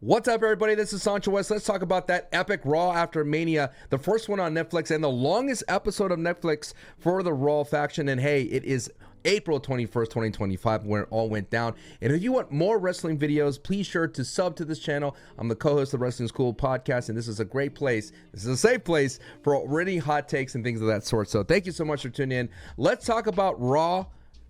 What's up, everybody? This is SanchoWest. Let's talk about that epic Raw after Mania, the first one on Netflix and the longest episode of Netflix for the Raw faction. And hey, it is April 21st, 2025, where it all went down. And if you want more wrestling videos, please sure to sub to this channel. I'm the co-host of the Wrestling School podcast, and this is a great place. This is a safe place for already hot takes and things of that sort. So thank you so much for tuning in. Let's talk about Raw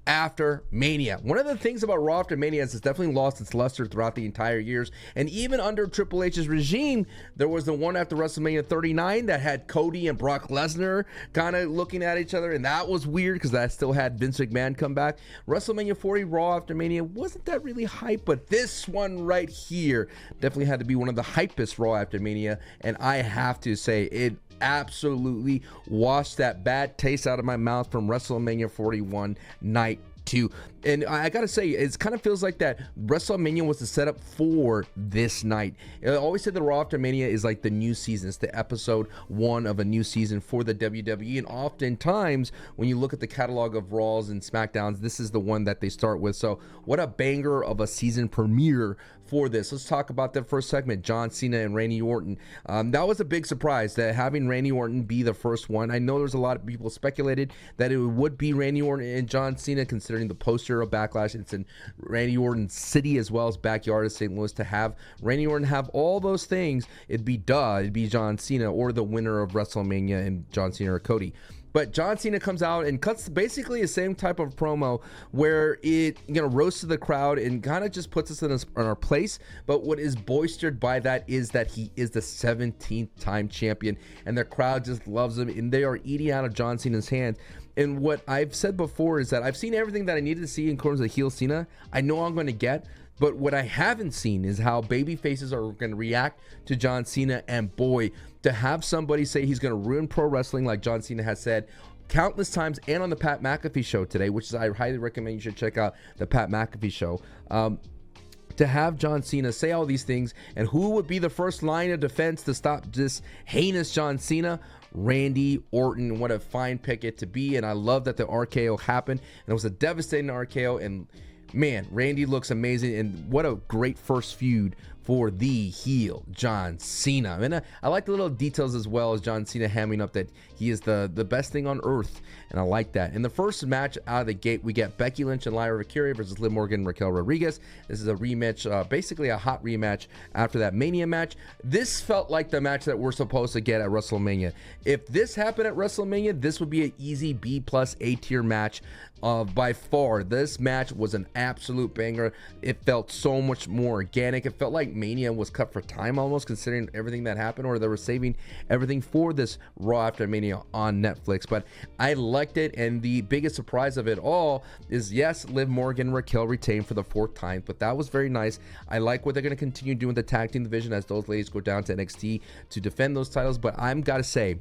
after Mania. One of the things about Raw after Mania is it's definitely lost its luster throughout the entire years. And even under Triple H's regime, there was the one after WrestleMania 39 that had Cody and Brock Lesnar kind of looking at each other. And that was weird because that still had Vince McMahon come back. WrestleMania 40 Raw after Mania wasn't that really hype, but this one right here definitely had to be one of the hypest Raw after Mania. And I have to say, it absolutely washed that bad taste out of my mouth from WrestleMania 41 night 2. And I gotta say, it kind of feels like that WrestleMania was the setup for this night. I always said the Raw after Mania is like the new season. It's the episode 1 of a new season for the WWE. And oftentimes, when you look at the catalog of Raws and SmackDowns, this is the one that they start with. So what a banger of a season premiere for this. Let's talk about the first segment, John Cena and Randy Orton. That was a big surprise that having Randy Orton be the first one. I know there's a lot of people speculated that it would be Randy Orton and John Cena, considering the poster of Backlash. It's in Randy Orton's city as well as backyard of St. Louis. To have Randy Orton have all those things, it'd be John Cena or the winner of WrestleMania and John Cena or Cody. But John Cena comes out and cuts basically the same type of promo where it roasts the crowd and kind of just puts us in our place. But what is boistered by that is that he is the 17th time champion, and the crowd just loves him, and they are eating out of John Cena's hand. And what I've said before is that I've seen everything that I needed to see in terms of heel Cena. I know I'm going to get. But what I haven't seen is how baby faces are going to react to John Cena. And boy, to have somebody say he's going to ruin pro wrestling like John Cena has said countless times, and on the Pat McAfee show today, which is I highly recommend you should check out the Pat McAfee show. To have John Cena say all these things, and who would be the first line of defense to stop this heinous John Cena? Randy Orton. What a fine pick it to be. And I love that the RKO happened, and it was a devastating RKO. And man, Randy looks amazing, and what a great first feud for the heel John Cena. And I like the little details as well as John Cena hamming up that he is the best thing on earth, and I like that. In the first match out of the gate, we get Becky Lynch and Lyra Valkyria versus Liv Morgan and Raquel Rodriguez. This is a rematch, basically a hot rematch after that Mania match. This felt like the match that we're supposed to get at WrestleMania. If this happened at WrestleMania, this would be an easy B+ A tier match. By far, this match was an absolute banger. It felt so much more organic. It felt like Mania was cut for time almost, considering everything that happened, or they were saving everything for this Raw after Mania on Netflix. But I liked it, and the biggest surprise of it all is, yes, Liv Morgan and Raquel retained for the 4th time, but that was very nice. I like what they're going to continue doing with the tag team division as those ladies go down to NXT to defend those titles. But I'm gotta say,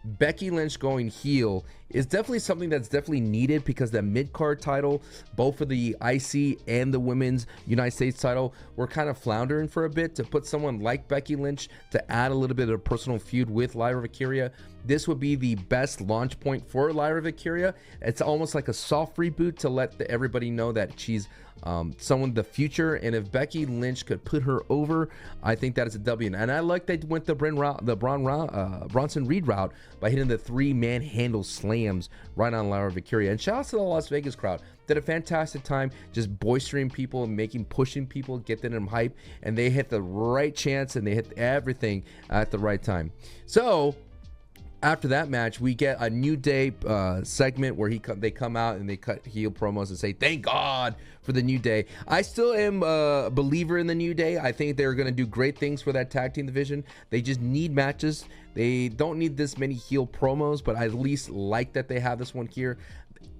Becky Lynch going heel is definitely something that's definitely needed, because the mid-card title, both for the IC and the women's United States title, were kind of floundering for a bit. To put someone like Becky Lynch to add a little bit of personal feud with Lyra Valkyria, this would be the best launch point for Lyra Valkyria. It's almost like a soft reboot to let everybody know that she's someone of the future. And if Becky Lynch could put her over, I think that is a W. And I like they went the Bronson Reed route by hitting the 3-man handle slams right on Lyra Valkyria. And shout out to the Las Vegas crowd. Did a fantastic time just boistering people and pushing people, getting them hype. And they hit the right chance, and they hit everything at the right time. So after that match, we get a New Day segment where they come out and they cut heel promos and say, thank God for the New Day. I still am a believer in the New Day. I think they're going to do great things for that tag team division. They just need matches. They don't need this many heel promos, but I at least like that they have this one here.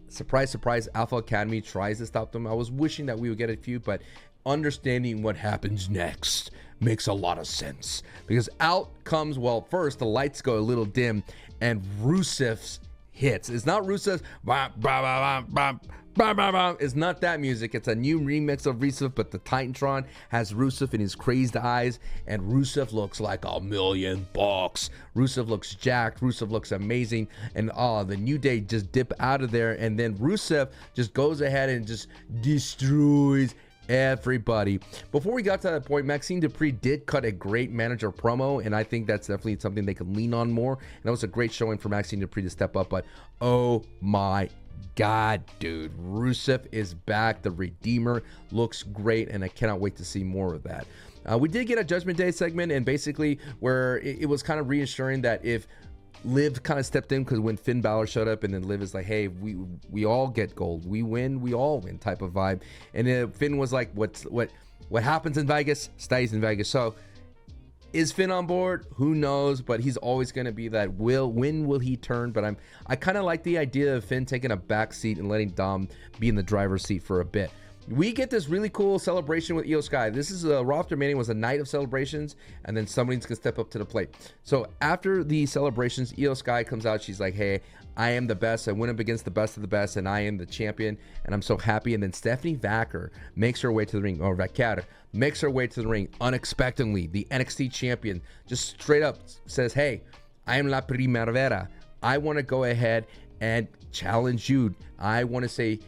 Surprise, surprise, Alpha Academy tries to stop them. I was wishing that we would get a few, but understanding what happens next makes a lot of sense, because out comes, well, first the lights go a little dim and Rusev's hits. It's not Rusev's it's not that music. It's a new remix of Rusev, but the Titantron has Rusev in his crazed eyes, and Rusev looks like $1,000,000. Rusev looks jacked. Rusev looks amazing, and the New Day just dip out of there, and then Rusev just goes ahead and just destroys everybody. Before we got to that point, Maxine Dupree did cut a great manager promo, and I think that's definitely something they could lean on more. And that was a great showing for Maxine Dupree to step up. But oh my God, dude, Rusev is back. The Redeemer looks great, and I cannot wait to see more of that. We did get a Judgment Day segment, and basically where it was kind of reassuring that if Liv kind of stepped in, because when Finn Balor showed up, and then Liv is like, hey, we all get gold, we win, we all win type of vibe. And then Finn was like, what happens in Vegas stays in Vegas. So is Finn on board? Who knows? But he's always going to be that when will he turn? But I kind of like the idea of Finn taking a back seat and letting Dom be in the driver's seat for a bit. We get this really cool celebration with Eio Sky. This is Raw after Mania was a night of celebrations, and then somebody's gonna step up to the plate. So after the celebrations, Eio Sky comes out. She's like, hey, I am the best. I went up against the best of the best, and I am the champion, and I'm so happy. And then Stephanie Vacker makes her way to the ring, or Raquel makes her way to the ring unexpectedly. The NXT champion just straight up says, hey, I am La Primavera. I want to go ahead and challenge you. I want to say,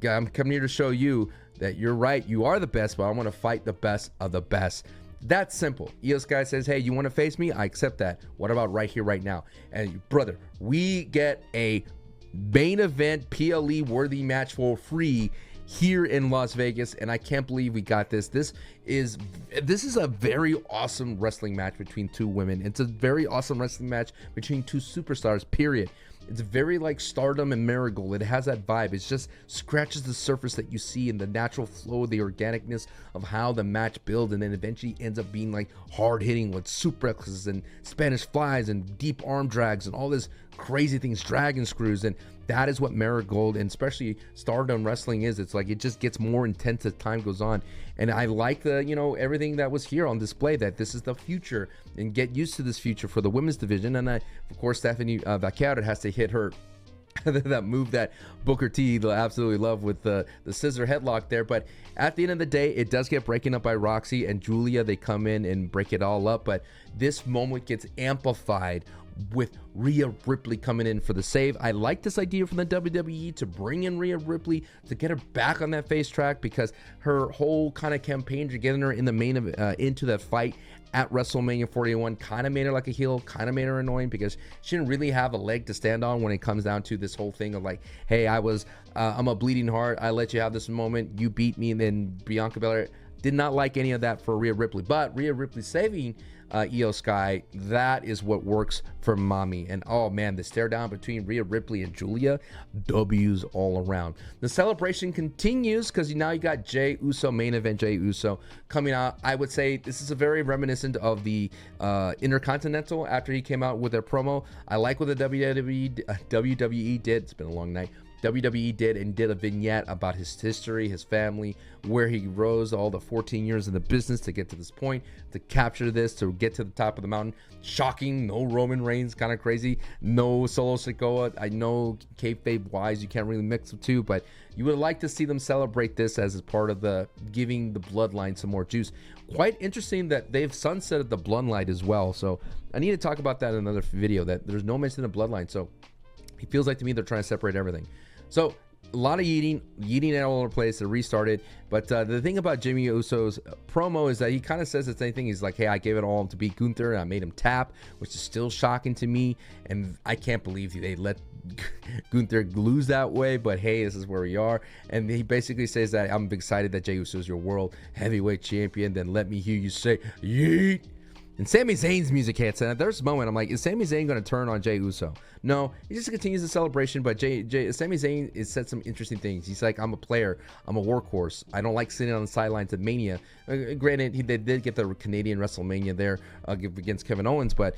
I'm coming here to show you that you're right, you are the best, but I want to fight the best of the best. That's simple. Eio Sky says, hey, you want to face me? I accept that. What about right here, right now? And brother, we get a main event PLE worthy match for free here in Las Vegas, and I can't believe we got this. This is a very awesome wrestling match between two women. It's a very awesome wrestling match between two superstars, period. It's very like Stardom and Marigold. It has that vibe. It just scratches the surface that you see in the natural flow, the organicness of how the match builds, and then eventually ends up being like hard hitting with suplexes and Spanish flies and deep arm drags and all this crazy things, dragon screws. And that is what Marigold and especially Stardom wrestling is. It's like it just gets more intense as time goes on. And I like the, everything that was here on display, that this is the future, and get used to this future for the women's division. And of course, Stephanie Vaquero has to hit her that move that Booker T absolutely love with the scissor headlock there. But at the end of the day, it does get breaking up by Roxy and Julia. They come in and break it all up. But this moment gets amplified with Rhea Ripley coming in for the save. I like this idea from the WWE to bring in Rhea Ripley to get her back on that face track, because her whole kind of campaign to getting her in the main into that fight at WrestleMania 41 kind of made her like a heel, kind of made her annoying, because she didn't really have a leg to stand on when it comes down to this whole thing of like, hey, I'm a bleeding heart, I let you have this moment, you beat me. And then Bianca Belair did not like any of that for Rhea Ripley. But Rhea Ripley saving Eio Sky, that is what works for mommy. And oh man, the stare down between Rhea Ripley and Julia, W's all around. The celebration continues, because now you got Jey Uso, main event Jey Uso coming out. I would say this is a very reminiscent of the Intercontinental after he came out with their promo. I like what the WWE did. It's been a long night. WWE did a vignette about his history, his family, where he rose all the 14 years in the business to get to this point, to capture this, to get to the top of the mountain. Shocking, no Roman Reigns, kind of crazy, no Solo Sikoa. I know kayfabe wise you can't really mix the two, but you would like to see them celebrate this as a part of the giving the bloodline some more juice. Quite interesting that they've sunsetted the bloodline as well, so I need to talk about that in another video, that there's no mention of bloodline. So it feels like to me they're trying to separate everything. So a lot of yeeting all over the place. They restarted. But the thing about Jimmy Uso's promo is that he kind of says the same thing. He's like, hey, I gave it all to beat Gunther, and I made him tap, which is still shocking to me. And I can't believe they let Gunther lose that way. But hey, this is where we are. And he basically says that I'm excited that Jey Uso is your world heavyweight champion. Then let me hear you say, yeet. And Sami Zayn's music hits, and there's a moment I'm like, is Sami Zayn going to turn on Jey Uso? No, he just continues the celebration, but Sami Zayn has said some interesting things. He's like, I'm a player, I'm a workhorse, I don't like sitting on the sidelines at Mania. Granted, they did get the Canadian WrestleMania there against Kevin Owens, but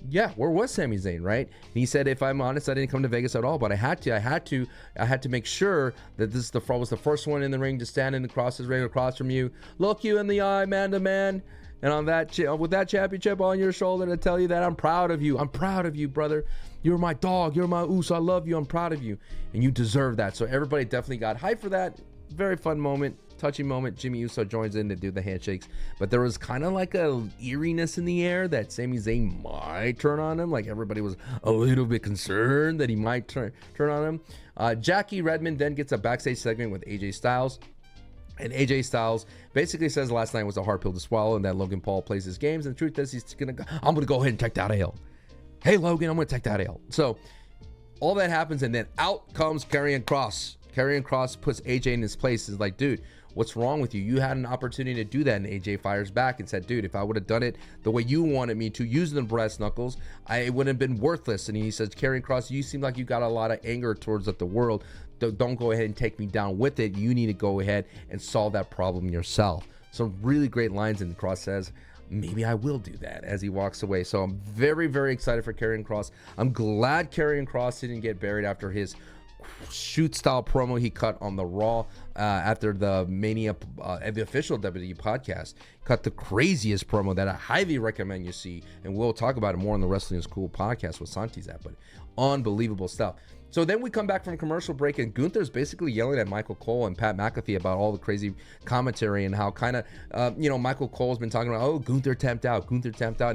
yeah, where was Sami Zayn, right? And he said, if I'm honest, I didn't come to Vegas at all, but I had to make sure that this was the first one in the ring to stand in the crosses ring across from you, look you in the eye, man to man. And on that, with that championship on your shoulder, to tell you that I'm proud of you. I'm proud of you, brother. You're my dog. You're my Uso. I love you. I'm proud of you. And you deserve that. So everybody definitely got hyped for that. Very fun moment. Touching moment. Jimmy Uso joins in to do the handshakes. But there was kind of like a eeriness in the air that Sami Zayn might turn on him. Like everybody was a little bit concerned that he might turn on him. Jackie Redmond then gets a backstage segment with AJ Styles. And AJ Styles basically says last night was a hard pill to swallow and that Logan Paul plays his games. And the truth is I'm going to go ahead and take that L. Hey, Logan, I'm going to take that L. So all that happens, and then out comes Karrion Kross. Karrion Kross puts AJ in his place. Is like, dude, what's wrong with you? You had an opportunity to do that. And AJ fires back and said, dude, if I would have done it the way you wanted me to, using the brass knuckles, it would have been worthless. And he says, Karrion Kross, you seem like you got a lot of anger towards the world. Don't go ahead and take me down with it. You need to go ahead and solve that problem yourself. Some really great lines, and Kross says, maybe I will do that, as he walks away. So I'm very, very excited for Karrion Kross. I'm glad Karrion Kross didn't get buried after his shoot style promo he cut on the Raw after the Mania, the official WWE podcast. Cut the craziest promo that I highly recommend you see, and we'll talk about it more on the Wrestling is Cool podcast with Santi's at, but unbelievable stuff. So then we come back from commercial break, and Gunther's basically yelling at Michael Cole and Pat McAfee about all the crazy commentary and how kind of, Michael Cole's been talking about, oh, Gunther tapped out,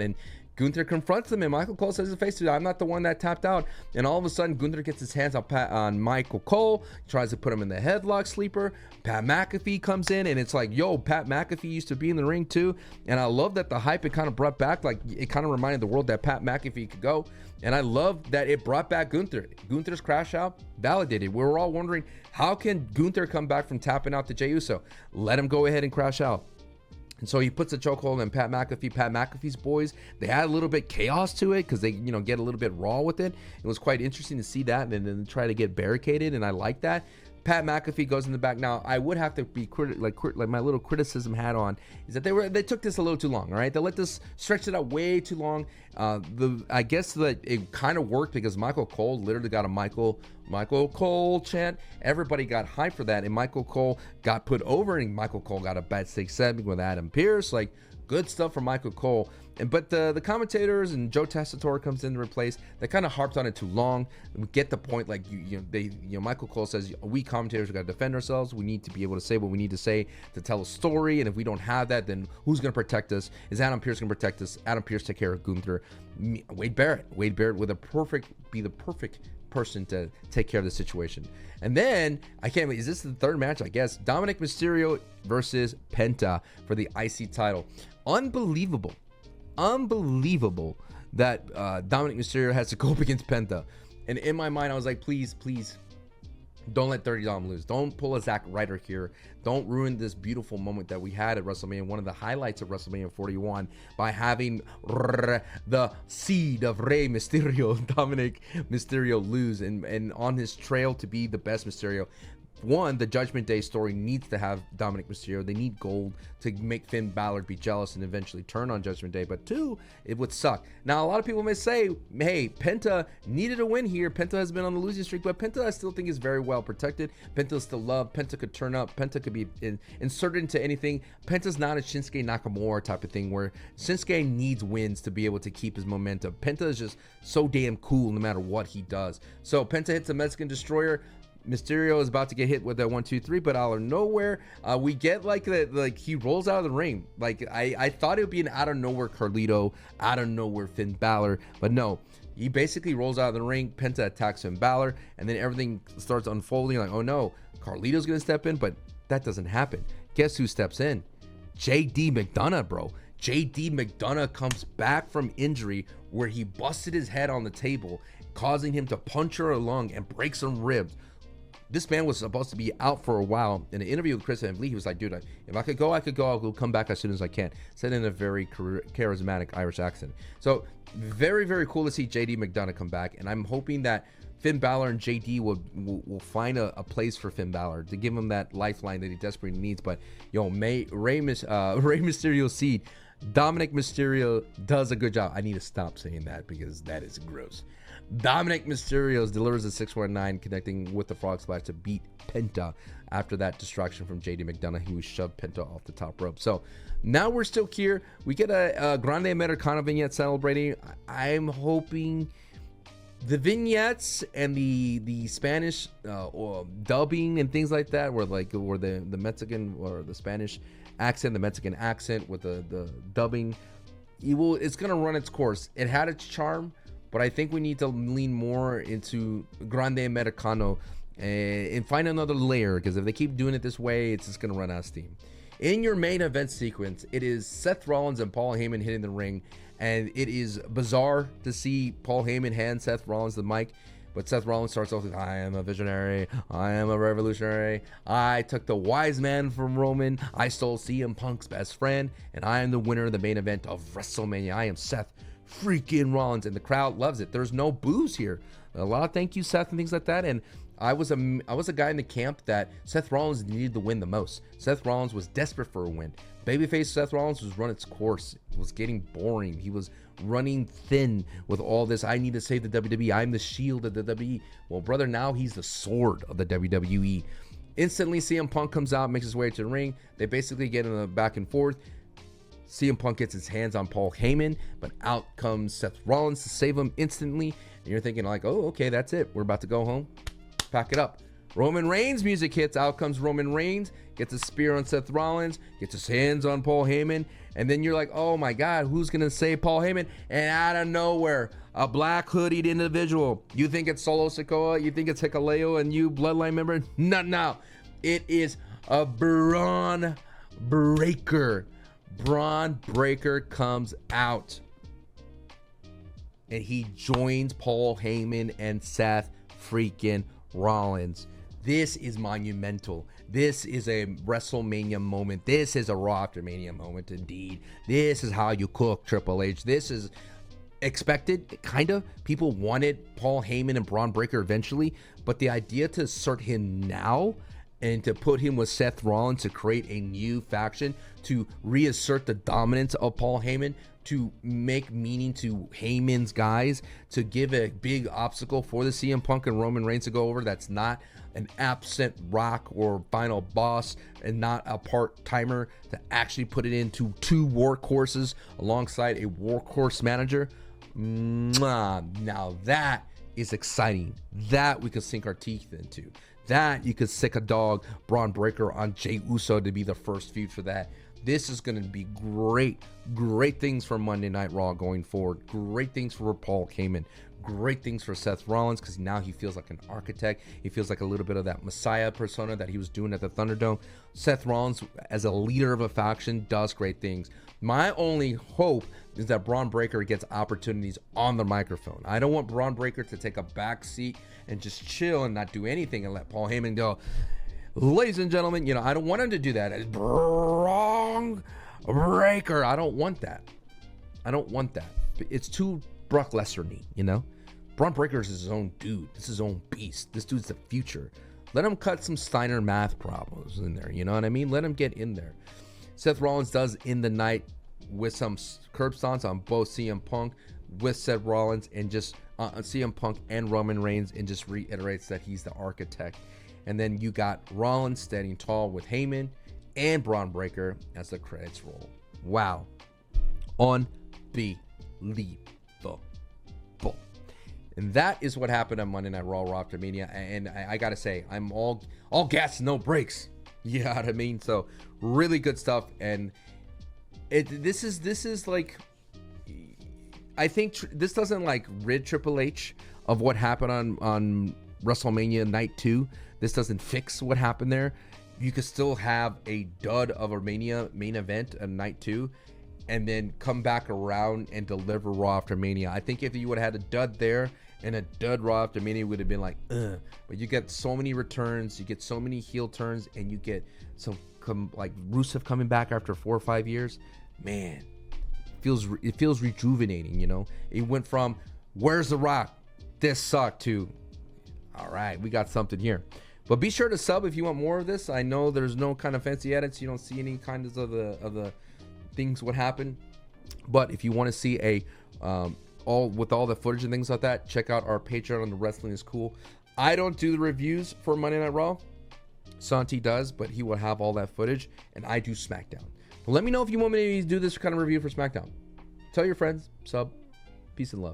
and Gunther confronts him, and Michael Cole says to his face, I'm not the one that tapped out. And all of a sudden, Gunther gets his hands on Michael Cole, tries to put him in the headlock sleeper. Pat McAfee comes in, and it's like, yo, Pat McAfee used to be in the ring too. And I love that the hype, it kind of brought back, like, it kind of reminded the world that Pat McAfee could go. And I love that it brought back Gunther. Gunther's crash out validated. We were all wondering, how can Gunther come back from tapping out to Jey Uso? Let him go ahead and crash out. And so he puts a chokehold on Pat McAfee's boys. They add a little bit chaos to it because they, get a little bit raw with it. It was quite interesting to see that, and then try to get barricaded, and I like that. Pat McAfee goes in the back. Now, I would have to be like my little criticism hat on is that they took this a little too long. All right, they let this stretch it out way too long. I guess that it kind of worked because Michael Cole literally got a Michael Cole chant. Everybody got hyped for that, and Michael Cole got put over, and Michael Cole got a backstage segment with Adam Pearce. Like, good stuff from Michael Cole. But the commentators and Joe Tessitore comes in to replace. They kind of harped on it too long. We get the point. Like Michael Cole says, we commentators got to defend ourselves. We need to be able to say what we need to say to tell a story. And if we don't have that, then who's going to protect us? Is Adam Pearce going to protect us? Adam Pearce take care of Gunther. Wade Barrett with be the perfect person to take care of the situation. And then I can't wait. Is this the third match? I guess Dominik Mysterio versus Penta for the IC title. Unbelievable that Dominik Mysterio has to go up against Penta. And in my mind, I was like, please, don't let Dirty Dom lose. Don't pull a Zack Ryder here. Don't ruin this beautiful moment that we had at WrestleMania, one of the highlights of WrestleMania 41, by having the seed of Rey Mysterio, Dominik Mysterio, lose. And on his trail to be the best Mysterio. One, the Judgment Day story needs to have Dominik Mysterio. They need gold to make Finn Balor be jealous and eventually turn on Judgment Day. But two, it would suck. Now, a lot of people may say, hey, Penta needed a win here. Penta has been on the losing streak, but Penta I still think is very well protected. Penta's still loved. Penta could turn up. Penta could be inserted into anything. Penta's not a Shinsuke Nakamura type of thing where Shinsuke needs wins to be able to keep his momentum. Penta is just so damn cool no matter what he does. So Penta hits a Mexican Destroyer. Mysterio is about to get hit with that 1, 2, 3, but out of nowhere, we get like he rolls out of the ring. Like I thought it would be an out of nowhere Carlito, out of nowhere Finn Balor, but no, he basically rolls out of the ring. Penta attacks Finn Balor, and then everything starts unfolding. Like, oh no, Carlito's gonna step in, but that doesn't happen. Guess who steps in? JD McDonough, bro. JD McDonough comes back from injury where he busted his head on the table, causing him to puncture a lung and break some ribs. This man was supposed to be out for a while. In an interview with Chris Van Vliet, he was like, dude, if I could go, I could go. I'll come back as soon as I can. Said in a very charismatic Irish accent. So very, very cool to see JD McDonough come back. And I'm hoping that Finn Balor and JD will find a place for Finn Balor to give him that lifeline that he desperately needs. But, yo, Rey Mysterio's seed, Dominik Mysterio does a good job. I need to stop saying that because that is gross. Dominik Mysterio delivers a 619 connecting with the frog splash to beat Penta after that distraction from JD McDonough, who shoved Penta off the top rope. So now we're still here. We get a Grande Americana vignette celebrating. I'm hoping the vignettes and the Spanish or dubbing and things like that, where the Mexican or the Spanish accent, the Mexican accent with the dubbing, it's gonna run its course. It had its charm, but I think we need to lean more into Grande Americano and find another layer, because if they keep doing it this way, it's just gonna run out of steam. In your main event sequence, it is Seth Rollins and Paul Heyman hitting the ring, and it is bizarre to see Paul Heyman hand Seth Rollins the mic. But Seth Rollins starts off with, I am a visionary, I am a revolutionary, I took the wise man from Roman, I stole CM Punk's best friend, and I am the winner of the main event of WrestleMania. I am Seth freaking Rollins, and the crowd loves it. There's no boos here. A lot of thank you, Seth, and things like that. And I was a guy in the camp that Seth Rollins needed to win the most. Seth Rollins was desperate for a win. Babyface Seth Rollins was run its course. It was getting boring. He was running thin with all this. I need to save the WWE. I'm the shield of the WWE. Well, brother, now he's the sword of the WWE. Instantly, CM Punk comes out, makes his way to the ring. They basically get in a back and forth. CM Punk gets his hands on Paul Heyman, but out comes Seth Rollins to save him instantly. And you're thinking like, oh, okay, that's it. We're about to go home. Pack it up. Roman Reigns music hits. Out comes Roman Reigns, gets a spear on Seth Rollins, gets his hands on Paul Heyman, and then you're like, oh my God, who's gonna save Paul Heyman? And out of nowhere, a black hoodied individual. You think it's Solo Sikoa? You think it's Hikuleo and you Bloodline member? Not now. It is a Braun Breaker. Braun Breaker comes out, and he joins Paul Heyman and Seth freaking Rollins. This is monumental. This is a WrestleMania moment. This is a Raw after Mania moment indeed. This is how you cook Triple H. This is expected, kind of. People wanted Paul Heyman and Braun Breaker eventually, but the idea to assert him now and to put him with Seth Rollins to create a new faction, to reassert the dominance of Paul Heyman, to make meaning to Heyman's guys, to give a big obstacle for the CM Punk and Roman Reigns to go over that's not an absent Rock or final boss and not a part-timer, to actually put it into two workhorses alongside a workhorse manager. Now that is exciting. That we could sink our teeth into. That you could sick a dog, Braun Breaker on Jey Uso to be the first feud for that. This is going to be great things for Monday Night Raw going forward. Great things for Paul Heyman. Great things for Seth Rollins, because now he feels like an architect. He feels like a little bit of that Messiah persona that he was doing at the Thunderdome. Seth Rollins, as a leader of a faction, does great things. My only hope is that Braun Breaker gets opportunities on the microphone. I don't want Braun Breaker to take a back seat and just chill and not do anything and let Paul Heyman go, ladies and gentlemen, I don't want him to do that. Braun Breaker. I don't want that. It's too Brock Lesnar-y, Braun Breaker is his own dude. This is his own beast. This dude's the future. Let him cut some Steiner math problems in there. You know what I mean? Let him get in there. Seth Rollins does end the night with some curb stomps on both CM Punk with Seth Rollins and just CM Punk and Roman Reigns, and just reiterates that he's the architect. And then you got Rollins standing tall with Heyman and Braun Breaker as the credits roll. Wow. Unbelievable. And that is what happened on Monday Night Raw, Raw after Mania. And I gotta say, I'm all gas, no brakes. You know what I mean? So really good stuff. And this is like, I think this doesn't like rid Triple H of what happened on WrestleMania Night 2. This doesn't fix what happened there. You could still have a dud of a Mania main event on Night 2 and then come back around and deliver Raw after Mania. I think if you would have had a dud there and a dud Raw after Mania, would have been like, ugh. But you get so many returns, you get so many heel turns, and you get some like Rusev coming back after 4 or 5 years. Man, it feels rejuvenating. It went from where's the Rock, this sucked, to all right, we got something here. But be sure to sub if you want more of this. I know there's no kind of fancy edits. You don't see any kinds of the things what happened. But if you want to see all the footage and things like that, check out our Patreon on The Wrestling Is Cool. I don't do the reviews for Monday Night Raw. Santi does, but he will have all that footage, and I do SmackDown. But let me know if you want me to do this kind of review for SmackDown. Tell your friends, sub, peace and love.